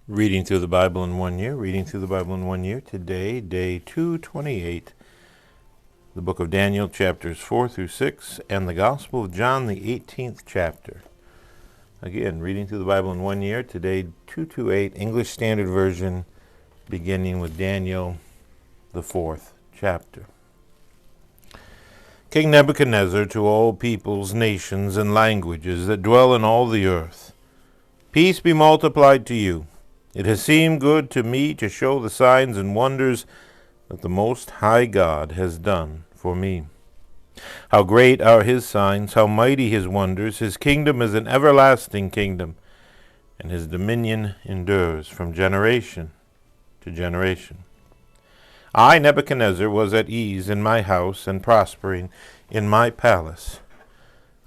Reading through the Bible in 1 year. Today, day 228. The book of Daniel, chapters 4 through 6, and the Gospel of John, the 18th chapter. Again, reading through the Bible in 1 year. Today, 228, English Standard Version, beginning with Daniel, the 4th chapter. King Nebuchadnezzar, to all peoples, nations, and languages that dwell in all the earth, peace be multiplied to you. It has seemed good to me to show the signs and wonders that the Most High God has done for me. How great are his signs, how mighty his wonders. His kingdom is an everlasting kingdom, and his dominion endures from generation to generation. I, Nebuchadnezzar, was at ease in my house and prospering in my palace.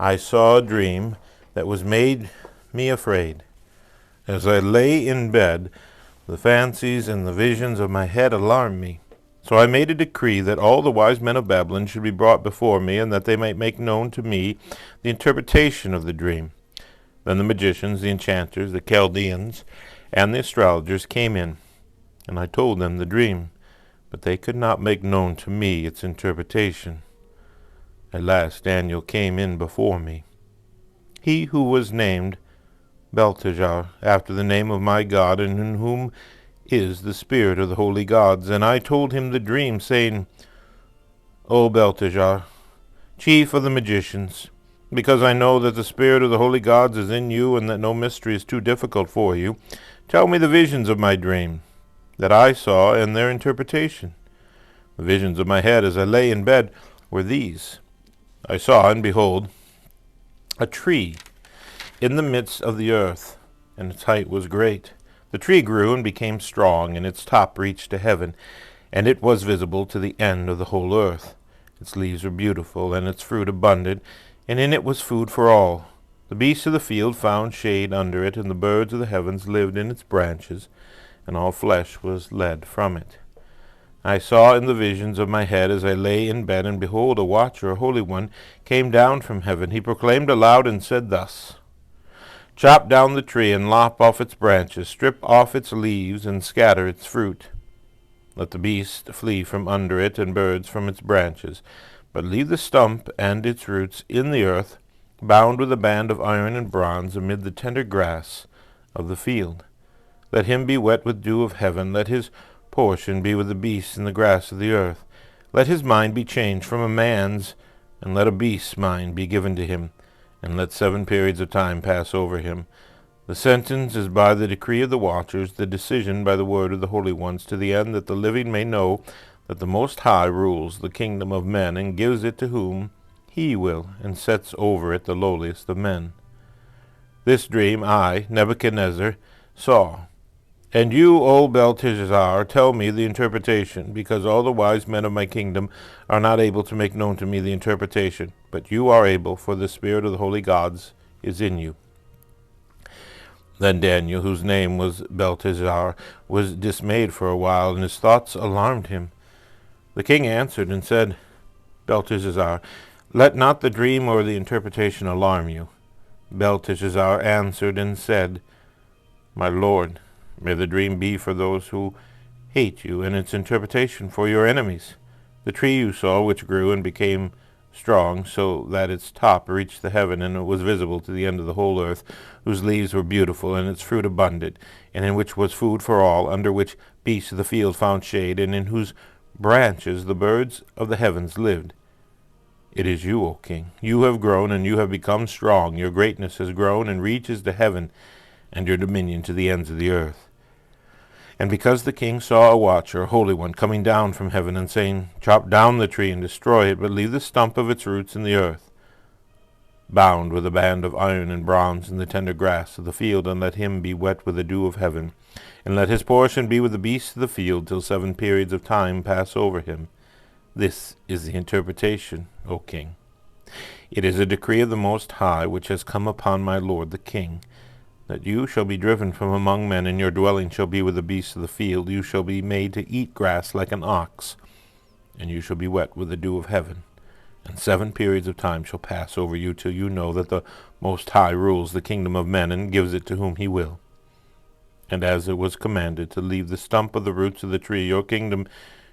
I saw a dream that was made me afraid. As I lay in bed, the fancies and the visions of my head alarmed me. So I made a decree that all the wise men of Babylon should be brought before me, and that they might make known to me the interpretation of the dream. Then the magicians, the enchanters, the Chaldeans, and the astrologers came in, and I told them the dream, but they could not make known to me its interpretation. At last Daniel came in before me. He who was named Belteshazzar, after the name of my God, and in whom is the spirit of the holy gods. And I told him the dream, saying, O Belteshazzar, chief of the magicians, because I know that the spirit of the holy gods is in you, and that no mystery is too difficult for you, tell me the visions of my dream, that I saw, and their interpretation. The visions of my head as I lay in bed were these. I saw, and behold, a tree in the midst of the earth, and its height was great. The tree grew and became strong, and its top reached to heaven, and it was visible to the end of the whole earth. Its leaves were beautiful, and its fruit abundant, and in it was food for all. The beasts of the field found shade under it, and the birds of the heavens lived in its branches, and all flesh was led from it. I saw in the visions of my head as I lay in bed, and behold, a watcher, a holy one, came down from heaven. He proclaimed aloud and said thus, Chop down the tree and lop off its branches, strip off its leaves and scatter its fruit. Let the beast flee from under it and birds from its branches, but leave the stump and its roots in the earth, bound with a band of iron and bronze amid the tender grass of the field. Let him be wet with dew of heaven, let his portion be with the beasts in the grass of the earth. Let his mind be changed from a man's, and let a beast's mind be given to him, and let 7 periods of time pass over him. The sentence is by the decree of the watchers, the decision by the word of the holy ones, to the end that the living may know that the Most High rules the kingdom of men, and gives it to whom he will, and sets over it the lowliest of men. This dream I, Nebuchadnezzar, saw. And you, O Belteshazzar, tell me the interpretation, because all the wise men of my kingdom are not able to make known to me the interpretation, but you are able, for the spirit of the holy gods is in you. Then Daniel, whose name was Belteshazzar, was dismayed for a while, and his thoughts alarmed him. The king answered and said, Belteshazzar, let not the dream or the interpretation alarm you. Belteshazzar answered and said, My lord, may the dream be for those who hate you, and its interpretation for your enemies. The tree you saw, which grew and became strong, so that its top reached the heaven, and it was visible to the end of the whole earth, whose leaves were beautiful, and its fruit abundant, and in which was food for all, under which beasts of the field found shade, and in whose branches the birds of the heavens lived. It is you, O king. You have grown, and you have become strong. Your greatness has grown and reaches to heaven, and your dominion to the ends of the earth. And because the king saw a watcher, a holy one, coming down from heaven, and saying, Chop down the tree and destroy it, but leave the stump of its roots in the earth, bound with a band of iron and bronze in the tender grass of the field, and let him be wet with the dew of heaven, and let his portion be with the beasts of the field, till 7 periods of time pass over him. This is the interpretation, O king. It is a decree of the Most High, which has come upon my lord the king, that you shall be driven from among men, and your dwelling shall be with the beasts of the field. You shall be made to eat grass like an ox, and you shall be wet with the dew of heaven. And 7 periods of time shall pass over you, till you know that the Most High rules the kingdom of men, and gives it to whom he will. and as it was commanded to leave the stump of the roots of the tree, your kingdom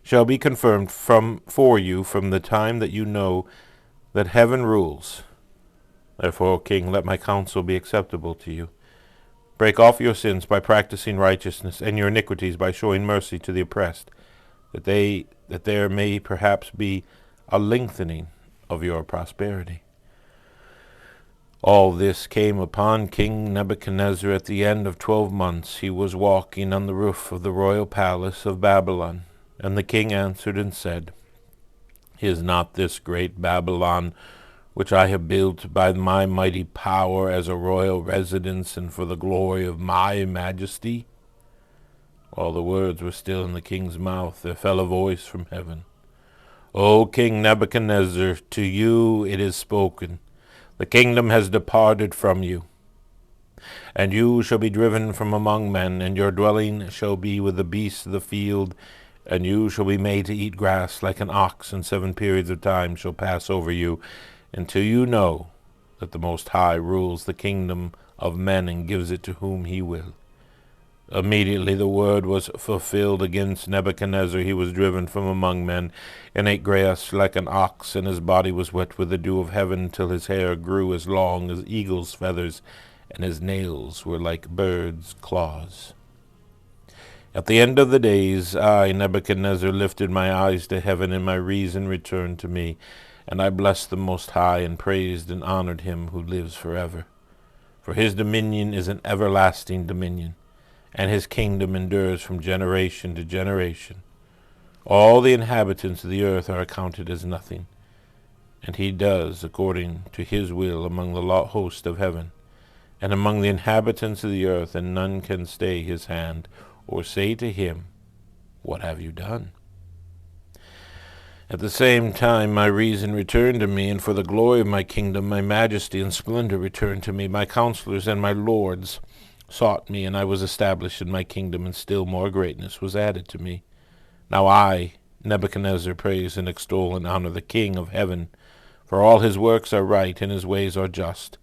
shall be confirmed for you from the time that you know that heaven rules. Therefore, O king, let my counsel be acceptable to you. Break off your sins by practicing righteousness, and your iniquities by showing mercy to the oppressed, that there may perhaps be a lengthening of your prosperity. All this came upon King Nebuchadnezzar at the end of 12 months. He was walking on the roof of the royal palace of Babylon. And the king answered and said, Is not this great Babylon, which I have built by my mighty power as a royal residence and for the glory of my majesty? While the words were still in the king's mouth, there fell a voice from heaven. O King Nebuchadnezzar, to you it is spoken. The kingdom has departed from you, and you shall be driven from among men, and your dwelling shall be with the beasts of the field, and you shall be made to eat grass like an ox, and 7 periods of time shall pass over you, until you know that the Most High rules the kingdom of men and gives it to whom he will. Immediately the word was fulfilled against Nebuchadnezzar. He was driven from among men, and ate grass like an ox, and his body was wet with the dew of heaven, till his hair grew as long as eagle's feathers, and his nails were like birds' claws. At the end of the days, I, Nebuchadnezzar, lifted my eyes to heaven, and my reason returned to me. And I blessed the Most High, and praised and honored him who lives forever. For his dominion is an everlasting dominion, and his kingdom endures from generation to generation. All the inhabitants of the earth are accounted as nothing, and he does according to his will among the host of heaven, and among the inhabitants of the earth, and none can stay his hand, or say to him, What have you done? At the same time my reason returned to me, and for the glory of my kingdom my majesty and splendor returned to me. My counselors and my lords sought me, and I was established in my kingdom, and still more greatness was added to me. Now I, Nebuchadnezzar, praise and extol and honor the King of heaven, for all his works are right, and his ways are just,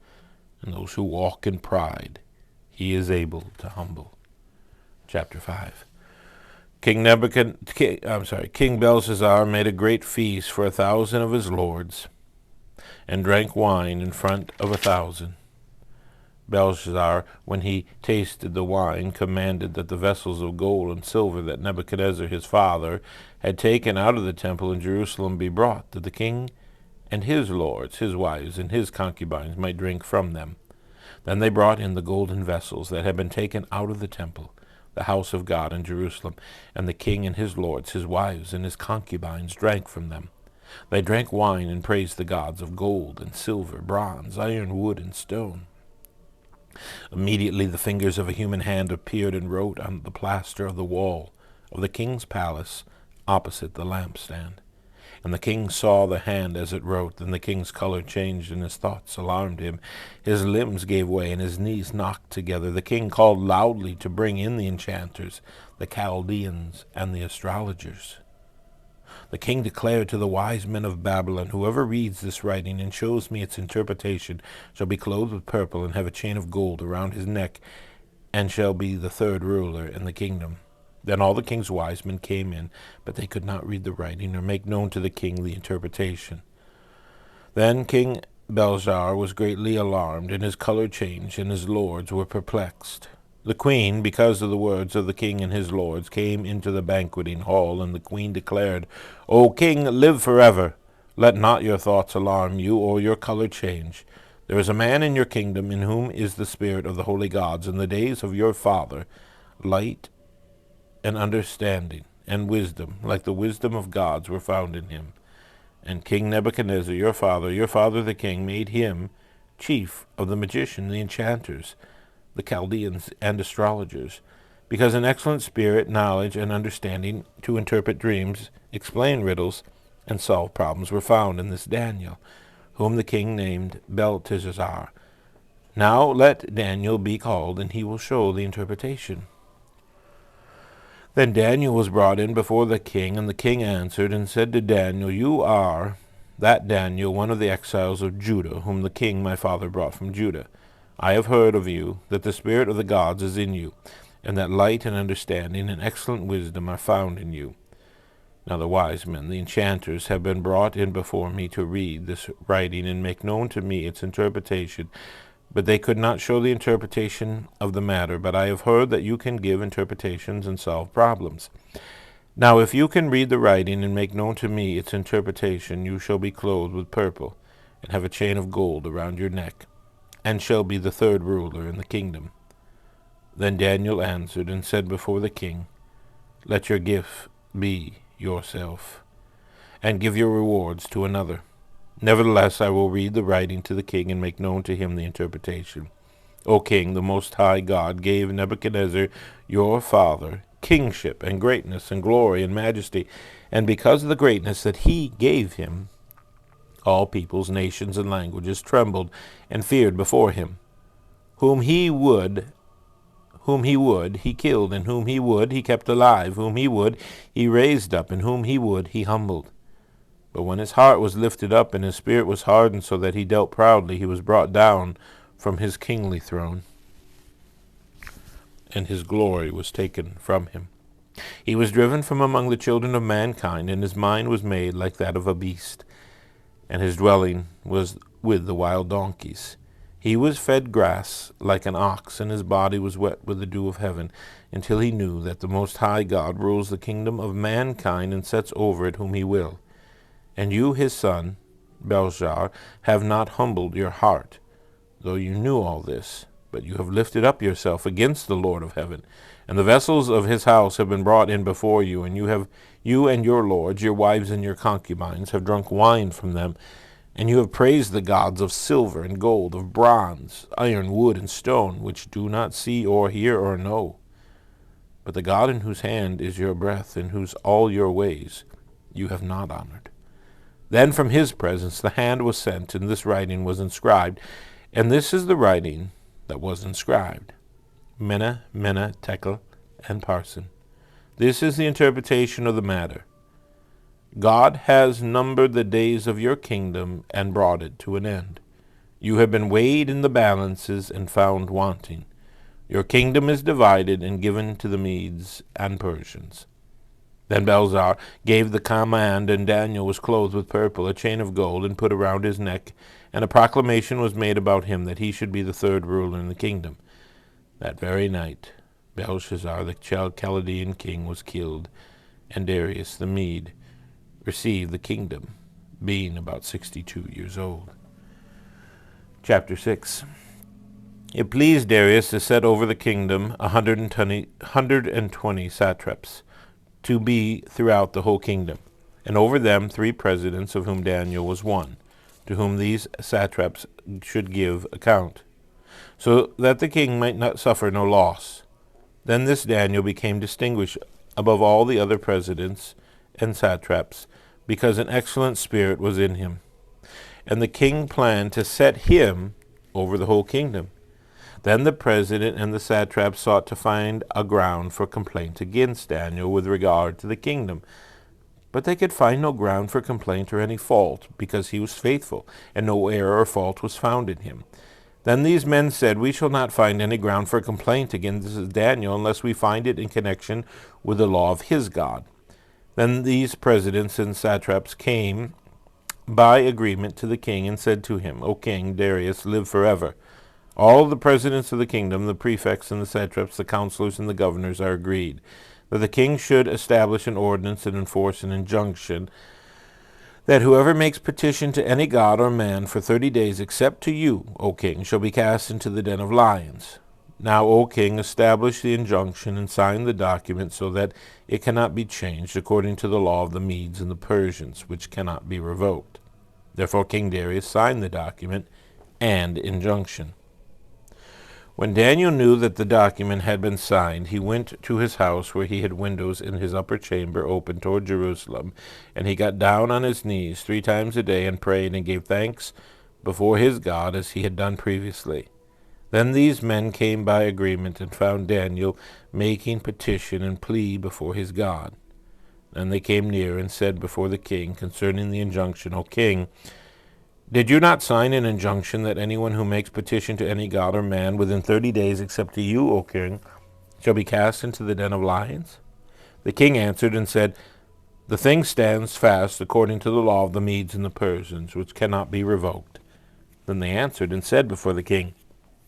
and those who walk in pride he is able to humble. Chapter 5. King Belshazzar made a great feast for 1,000 of his lords, and drank wine in front of 1,000. Belshazzar, when he tasted the wine, commanded that the vessels of gold and silver that Nebuchadnezzar his father had taken out of the temple in Jerusalem be brought, that the king and his lords, his wives, and his concubines might drink from them. Then they brought in the golden vessels that had been taken out of the temple, the house of God in Jerusalem, and the king and his lords, his wives, and his concubines drank from them. They drank wine and praised the gods of gold and silver, bronze, iron, wood, and stone. Immediately the fingers of a human hand appeared and wrote on the plaster of the wall of the king's palace opposite the lampstand. And the king saw the hand as it wrote. Then the king's color changed, and his thoughts alarmed him. His limbs gave way, and his knees knocked together. The king called loudly to bring in the enchanters, the Chaldeans, and the astrologers. The king declared to the wise men of Babylon, Whoever reads this writing and shows me its interpretation shall be clothed with purple, and have a chain of gold around his neck, and shall be the third ruler in the kingdom. Then all the king's wise men came in, but they could not read the writing or make known to the king the interpretation. Then King Belshazzar was greatly alarmed, and his color changed, and his lords were perplexed. The queen, because of the words of the king and his lords, came into the banqueting hall, and the queen declared, O king, live forever. Let not your thoughts alarm you, or your color change. There is a man in your kingdom in whom is the spirit of the holy gods. In the days of your father, light and understanding and wisdom, like the wisdom of gods, were found in him. And King Nebuchadnezzar, your father the king, made him chief of the magicians, the enchanters, the Chaldeans, and astrologers, because an excellent spirit, knowledge, and understanding to interpret dreams, explain riddles, and solve problems were found in this Daniel, whom the king named Belteshazzar. Now let Daniel be called, and he will show the interpretation. Then Daniel was brought in before the king, and the king answered and said to Daniel, You are that Daniel, one of the exiles of Judah, whom the king my father brought from Judah. I have heard of you, that the spirit of the gods is in you, and that light and understanding and excellent wisdom are found in you. Now the wise men, the enchanters, have been brought in before me to read this writing and make known to me its interpretation. But they could not show the interpretation of the matter. But I have heard that you can give interpretations and solve problems. Now if you can read the writing and make known to me its interpretation, you shall be clothed with purple, and have a chain of gold around your neck, and shall be the third ruler in the kingdom. Then Daniel answered and said before the king, Let your gift be yourself, and give your rewards to another. Nevertheless, I will read the writing to the king and make known to him the interpretation. O king, the Most High God gave Nebuchadnezzar your father kingship and greatness and glory and majesty, and because of the greatness that he gave him, all peoples, nations, and languages trembled and feared before him. Whom he would, he killed, and whom he would, he kept alive, whom he would, he raised up, and whom he would, he humbled. But when his heart was lifted up, and his spirit was hardened, so that he dealt proudly, he was brought down from his kingly throne, and his glory was taken from him. He was driven from among the children of mankind, and his mind was made like that of a beast, and his dwelling was with the wild donkeys. He was fed grass like an ox, and his body was wet with the dew of heaven, until he knew that the Most High God rules the kingdom of mankind and sets over it whom he will. And you, his son, Belshazzar, have not humbled your heart, though you knew all this, but you have lifted up yourself against the Lord of heaven. And the vessels of his house have been brought in before you, and you and your lords, your wives and your concubines, have drunk wine from them, and you have praised the gods of silver and gold, of bronze, iron, wood, and stone, which do not see or hear or know. But the God in whose hand is your breath, in whose all your ways you have not honored. Then from his presence the hand was sent, and this writing was inscribed. And this is the writing that was inscribed: Mene, Mene, Tekel, and Parsin. This is the interpretation of the matter. God has numbered the days of your kingdom and brought it to an end. You have been weighed in the balances and found wanting. Your kingdom is divided and given to the Medes and Persians. Then Belshazzar gave the command, and Daniel was clothed with purple, a chain of gold, and put around his neck, and a proclamation was made about him that he should be the third ruler in the kingdom. That very night Belshazzar, the Chaldean king, was killed, and Darius the Mede received the kingdom, being about 62 years old. Chapter 6. It pleased Darius to set over the kingdom 120 satraps, to be throughout the whole kingdom, and over them 3 presidents, of whom Daniel was one, to whom these satraps should give account, so that the king might not suffer no loss. Then this Daniel became distinguished above all the other presidents and satraps, because an excellent spirit was in him. And the king planned to set him over the whole kingdom. Then the president and the satraps sought to find a ground for complaint against Daniel with regard to the kingdom. But they could find no ground for complaint or any fault, because he was faithful, and no error or fault was found in him. Then these men said, We shall not find any ground for complaint against Daniel unless we find it in connection with the law of his God. Then these presidents and satraps came by agreement to the king and said to him, O king, Darius, live forever. All the presidents of the kingdom, the prefects and the satraps, the counselors and the governors are agreed that the king should establish an ordinance and enforce an injunction that whoever makes petition to any god or man for 30 days, except to you, O king, shall be cast into the den of lions. Now, O king, establish the injunction and sign the document so that it cannot be changed according to the law of the Medes and the Persians, which cannot be revoked. Therefore King Darius signed the document and injunction. When Daniel knew that the document had been signed, he went to his house, where he had windows in his upper chamber open toward Jerusalem, and he got down on his knees 3 times a day and prayed and gave thanks before his God as he had done previously. Then these men came by agreement and found Daniel making petition and plea before his God. Then they came near and said before the king concerning the injunction, O king, did you not sign an injunction that anyone who makes petition to any god or man within 30 days, except to you, O king, shall be cast into the den of lions? The king answered and said, The thing stands fast according to the law of the Medes and the Persians, which cannot be revoked. Then they answered and said before the king,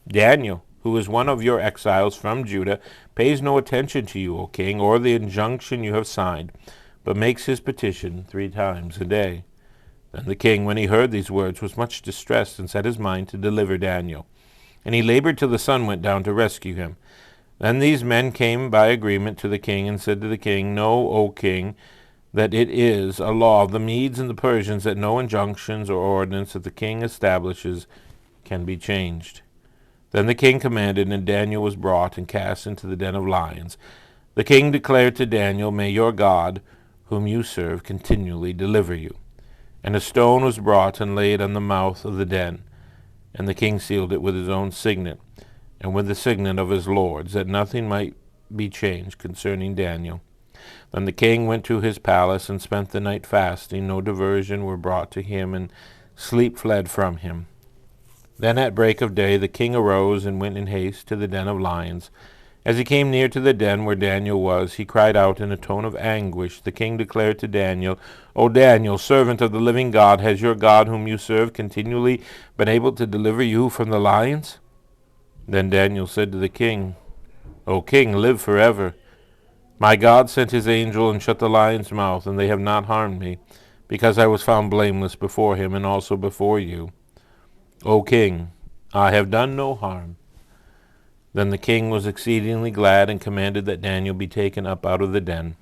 Daniel, who is one of your exiles from Judah, pays no attention to you, O king, or the injunction you have signed, but makes his petition 3 times a day. Then the king, when he heard these words, was much distressed, and set his mind to deliver Daniel. And he labored till the sun went down to rescue him. Then these men came by agreement to the king, and said to the king, Know, O king, that it is a law of the Medes and the Persians that no injunctions or ordinance that the king establishes can be changed. Then the king commanded, and Daniel was brought and cast into the den of lions. The king declared to Daniel, May your God, whom you serve, continually deliver you. And a stone was brought and laid on the mouth of the den. And the king sealed it with his own signet, and with the signet of his lords, that nothing might be changed concerning Daniel. Then the king went to his palace and spent the night fasting. No diversion were brought to him, and sleep fled from him. Then at break of day the king arose and went in haste to the den of lions. As he came near to the den where Daniel was, he cried out in a tone of anguish. The king declared to Daniel, O Daniel, servant of the living God, has your God whom you serve continually been able to deliver you from the lions? Then Daniel said to the king, O king, live forever. My God sent his angel and shut the lion's mouth, and they have not harmed me, because I was found blameless before him and also before you. O king, I have done no harm. Then the king was exceedingly glad and commanded that Daniel be taken up out of the den.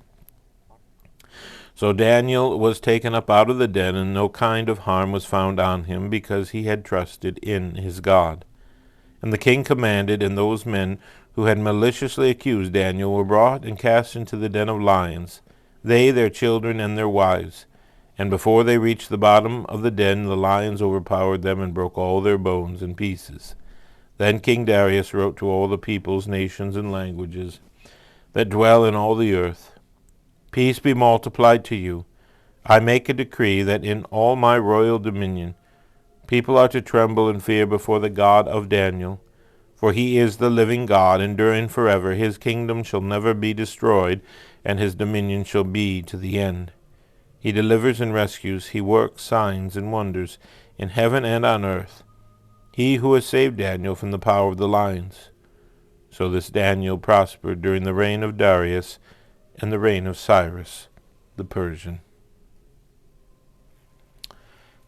So Daniel was taken up out of the den, and no kind of harm was found on him, because he had trusted in his God. And the king commanded, and those men who had maliciously accused Daniel were brought and cast into the den of lions, they, their children, and their wives. And before they reached the bottom of the den, the lions overpowered them and broke all their bones in pieces. Then King Darius wrote to all the peoples, nations, and languages that dwell in all the earth, Peace be multiplied to you. I make a decree that in all my royal dominion people are to tremble and fear before the God of Daniel, for he is the living God, enduring forever. His kingdom shall never be destroyed, and his dominion shall be to the end. He delivers and rescues. He works signs and wonders in heaven and on earth. He who has saved Daniel from the power of the lions. So this Daniel prospered during the reign of Darius and the reign of Cyrus the Persian.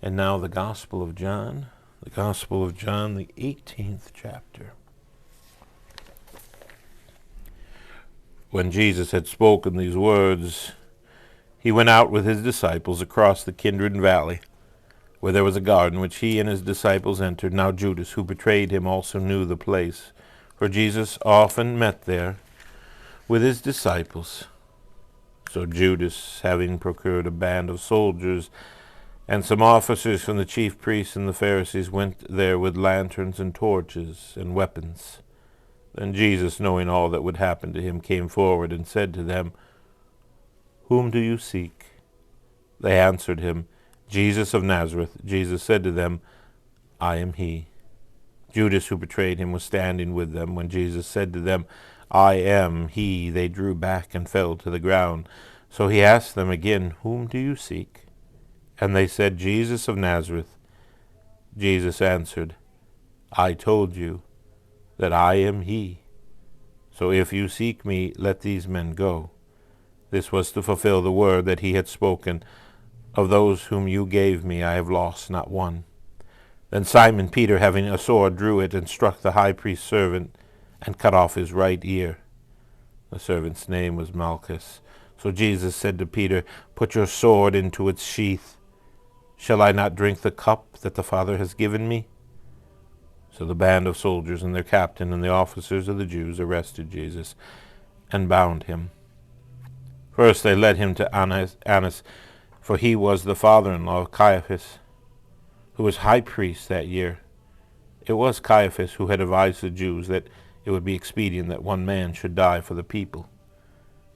And now the Gospel of John, the 18th chapter. When Jesus had spoken these words, he went out with his disciples across the Kidron Valley, where there was a garden which he and his disciples entered. Now Judas, who betrayed him, also knew the place, for Jesus often met there with his disciples. So Judas, having procured a band of soldiers and some officers from the chief priests and the Pharisees, went there with lanterns and torches and weapons. Then Jesus, knowing all that would happen to him, came forward and said to them, Whom do you seek? They answered him, Jesus of Nazareth. Jesus said to them, I am he. Judas, who betrayed him, was standing with them. When Jesus said to them, I am he, they drew back and fell to the ground. So he asked them again, Whom do you seek? And they said, Jesus of Nazareth. Jesus answered, I told you that I am he. So if you seek me, let these men go. This was to fulfill the word that he had spoken, Of those whom you gave me, I have lost not one. Then Simon Peter, having a sword, drew it and struck the high priest's servant and cut off his right ear. The servant's name was Malchus. So Jesus said to Peter, Put your sword into its sheath. Shall I not drink the cup that the Father has given me? So the band of soldiers and their captain and the officers of the Jews arrested Jesus and bound him. First they led him to Annas, for he was the father-in-law of Caiaphas, who was high priest that year. It was Caiaphas who had advised the Jews that it would be expedient that one man should die for the people.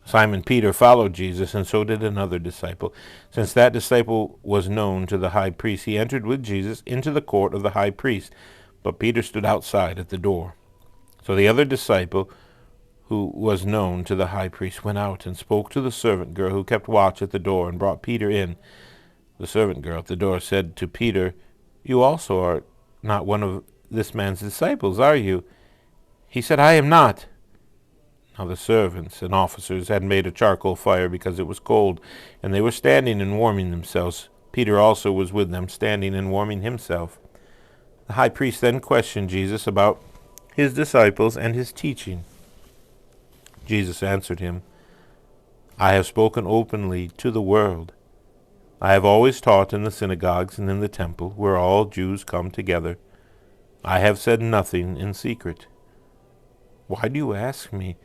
Simon Peter followed Jesus, and so did another disciple. Since that disciple was known to the high priest, he entered with Jesus into the court of the high priest, but Peter stood outside at the door. So the other disciple, who was known to the high priest, went out and spoke to the servant girl who kept watch at the door and brought Peter in. The servant girl at the door said to Peter, "You also are not one of this man's disciples, are you?" He said, "I am not." Now the servants and officers had made a charcoal fire because it was cold, and they were standing and warming themselves. Peter also was with them, standing and warming himself. The high priest then questioned Jesus about his disciples and his teaching. Jesus answered him, "I have spoken openly to the world. I have always taught in the synagogues and in the temple, where all Jews come together. I have said nothing in secret. Why do you ask me?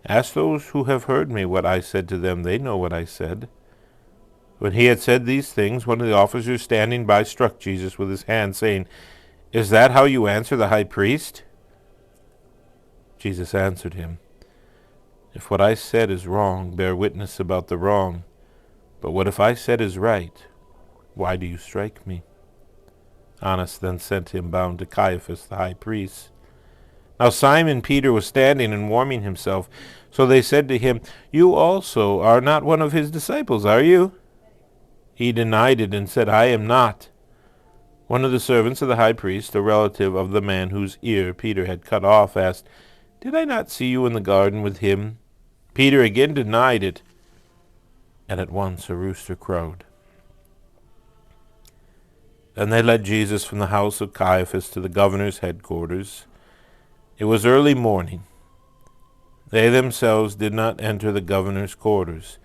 Ask those who have heard me what I said to them. They know what I said." When he had said these things, one of the officers standing by struck Jesus with his hand, saying, "Is that how you answer the high priest?" Jesus answered him, "If what I said is wrong, bear witness about the wrong. But what if I said is right? Why do you strike me?" Annas then sent him bound to Caiaphas the high priest. Now Simon Peter was standing and warming himself. So they said to him, "You also are not one of his disciples, are you?" He denied it and said, "I am not." One of the servants of the high priest, a relative of the man whose ear Peter had cut off, asked, "Did I not see you in the garden with him?" Peter again denied it, and at once a rooster crowed. Then they led Jesus from the house of Caiaphas to the governor's headquarters. It was early morning. They themselves did not enter the governor's quarters,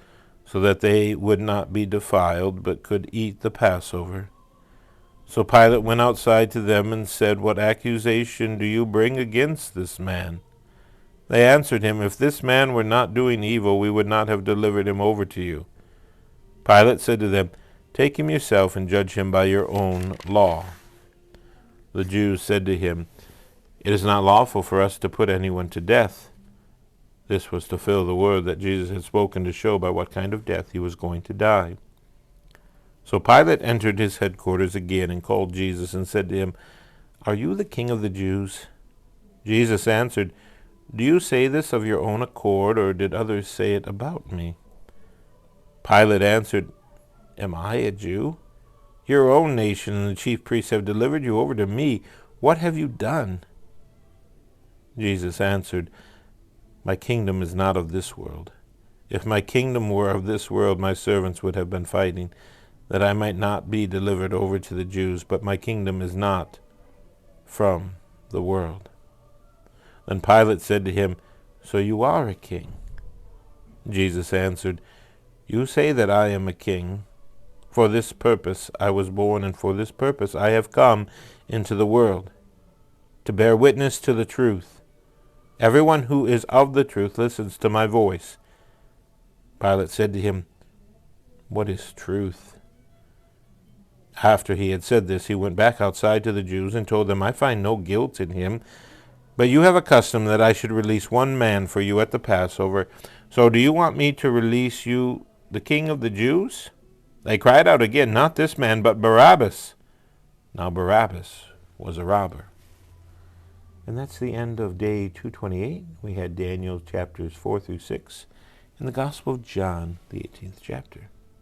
so that they would not be defiled, but could eat the Passover. So Pilate went outside to them and said, "What accusation do you bring against this man?" They answered him, "If this man were not doing evil, we would not have delivered him over to you." Pilate said to them, "Take him yourself and judge him by your own law." The Jews said to him, "It is not lawful for us to put anyone to death." This was to fill the word that Jesus had spoken, to show by what kind of death he was going to die. So Pilate entered his headquarters again and called Jesus and said to him, "Are you the king of the Jews?" Jesus answered, "Do you say this of your own accord, or did others say it about me?" Pilate answered, "Am I a Jew? Your own nation and the chief priests have delivered you over to me. What have you done?" Jesus answered, "My kingdom is not of this world. If my kingdom were of this world, my servants would have been fighting, that I might not be delivered over to the Jews, but my kingdom is not from the world." Then Pilate said to him, "So you are a king?" Jesus answered, "You say that I am a king. For this purpose I was born, and for this purpose I have come into the world, to bear witness to the truth. Everyone who is of the truth listens to my voice." Pilate said to him, "What is truth?" After he had said this, he went back outside to the Jews and told them, "I find no guilt in him. But you have a custom that I should release one man for you at the Passover. So do you want me to release you, the king of the Jews?" They cried out again, "Not this man, but Barabbas." Now Barabbas was a robber. And that's the end of day 228. We had Daniel chapters 4 through 6 in the Gospel of John, the 18th chapter.